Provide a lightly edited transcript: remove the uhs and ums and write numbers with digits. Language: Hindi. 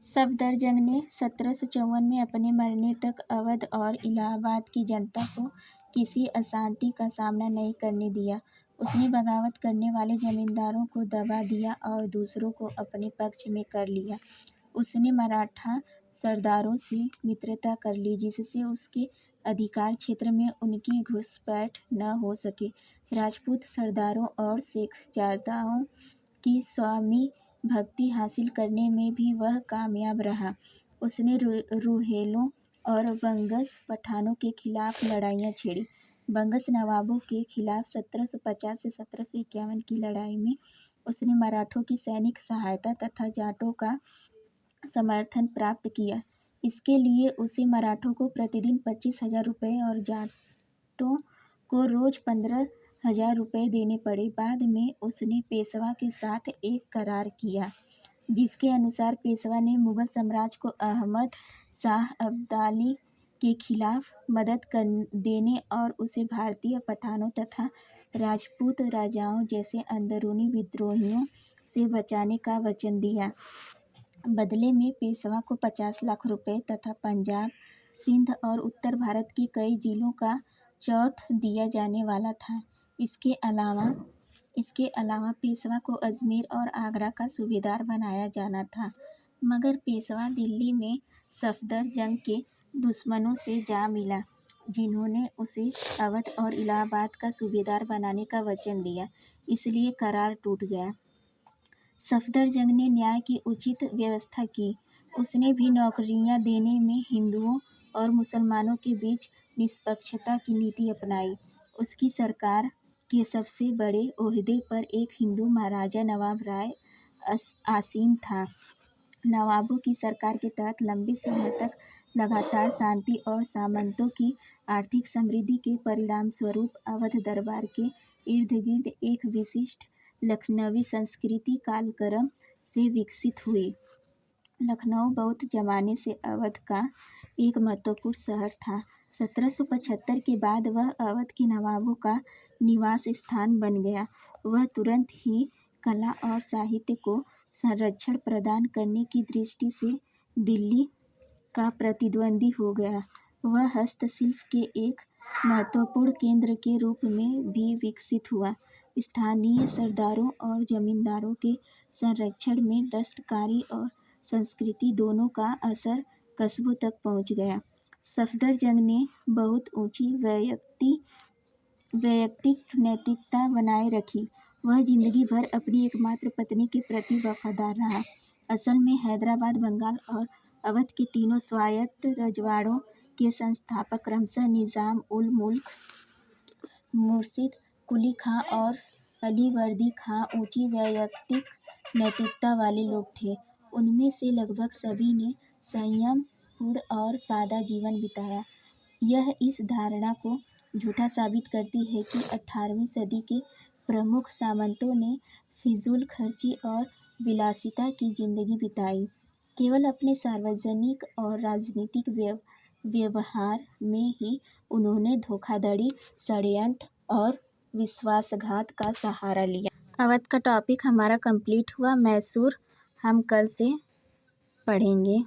सफदरजंग ने 1754 में अपने मरने तक अवध और इलाहाबाद की जनता को किसी अशांति का सामना नहीं करने दिया। उसने बगावत करने वाले जमींदारों को दबा दिया और दूसरों को अपने पक्ष में कर लिया। उसने मराठा सरदारों से मित्रता कर ली, जिससे उसके अधिकार क्षेत्र में उनकी घुसपैठ न हो सके। राजपूत सरदारों और शेखजादाओं की स्वामी भक्ति हासिल करने में भी वह कामयाब रहा। उसने रूहेलों और बंगस पठानों के खिलाफ लड़ाइयाँ छेड़ी। बंगस नवाबों के खिलाफ 1750 से 1751 की लड़ाई में उसने मराठों की सैनिक सहायता तथा जाटों का समर्थन प्राप्त किया। इसके लिए उसे मराठों को प्रतिदिन 25,000 रुपये और जाटों को रोज़ 15,000 रुपये देने पड़े। बाद में उसने पेशवा के साथ एक करार किया, जिसके अनुसार पेशवा ने मुगल साम्राज्य को अहमद शाह अब्दाली के खिलाफ मदद देने और उसे भारतीय पठानों तथा राजपूत राजाओं जैसे अंदरूनी विद्रोहियों से बचाने का वचन दिया। बदले में पेशवा को 50 लाख रुपये तथा पंजाब, सिंध और उत्तर भारत की कई जिलों का चौथ दिया जाने वाला था। इसके अलावा पेशवा को अजमेर और आगरा का सूबेदार बनाया जाना था, मगर पेशवा दिल्ली में सफदरजंग के दुश्मनों से जा मिला, जिन्होंने उसे अवध और इलाहाबाद का सूबेदार बनाने का वचन दिया। इसलिए करार टूट गया। सफदरजंग ने न्याय की उचित व्यवस्था की। उसने भी नौकरियां देने में हिंदुओं और मुसलमानों के बीच निष्पक्षता की नीति अपनाई। उसकी सरकार के सबसे बड़े ओहदे पर एक हिंदू महाराजा नवाब राय आसीन था। नवाबों की सरकार के तहत लंबे समय तक लगातार शांति और सामंतों की आर्थिक समृद्धि के परिणाम स्वरूप अवध दरबार के इर्द गिर्द एक विशिष्ट लखनवी संस्कृति कालक्रम से विकसित हुई। लखनऊ बहुत जमाने से अवध का एक महत्वपूर्ण शहर था। 1775 के बाद वह अवध के नवाबों का निवास स्थान बन गया। वह तुरंत ही कला और साहित्य को संरक्षण प्रदान करने की दृष्टि से दिल्ली का प्रतिद्वंदी हो गया। वह हस्तशिल्प के एक महत्वपूर्ण केंद्र के रूप में भी विकसित हुआ। स्थानीय सरदारों और जमींदारों के संरक्षण में दस्तकारी और संस्कृति दोनों का असर कस्बों तक पहुंच गया। सफदरजंग ने बहुत ऊंची वैयक्तिक नैतिकता बनाए रखी। वह जिंदगी भर अपनी एकमात्र पत्नी के प्रति वफादार रहा। असल में हैदराबाद, बंगाल और अवध के तीनों स्वायत्त रजवाड़ों के संस्थापक क्रमशः निजाम उल मुल्क, मुर्शिद कुली खां और अली वर्दी खां ऊंची वैयक्तिक नैतिकता वाले लोग थे। उनमें से लगभग सभी ने संयमपूर्ण और सादा जीवन बिताया। यह इस धारणा को झूठा साबित करती है कि 18वीं सदी के प्रमुख सामंतों ने फिजूल खर्ची और विलासिता की जिंदगी बिताई। केवल अपने सार्वजनिक और राजनीतिक व्यवहार में ही उन्होंने धोखाधड़ी, षड्यंत्र और विश्वासघात का सहारा लिया। अवध का टॉपिक हमारा कंप्लीट हुआ। मैसूर हम कल से पढ़ेंगे।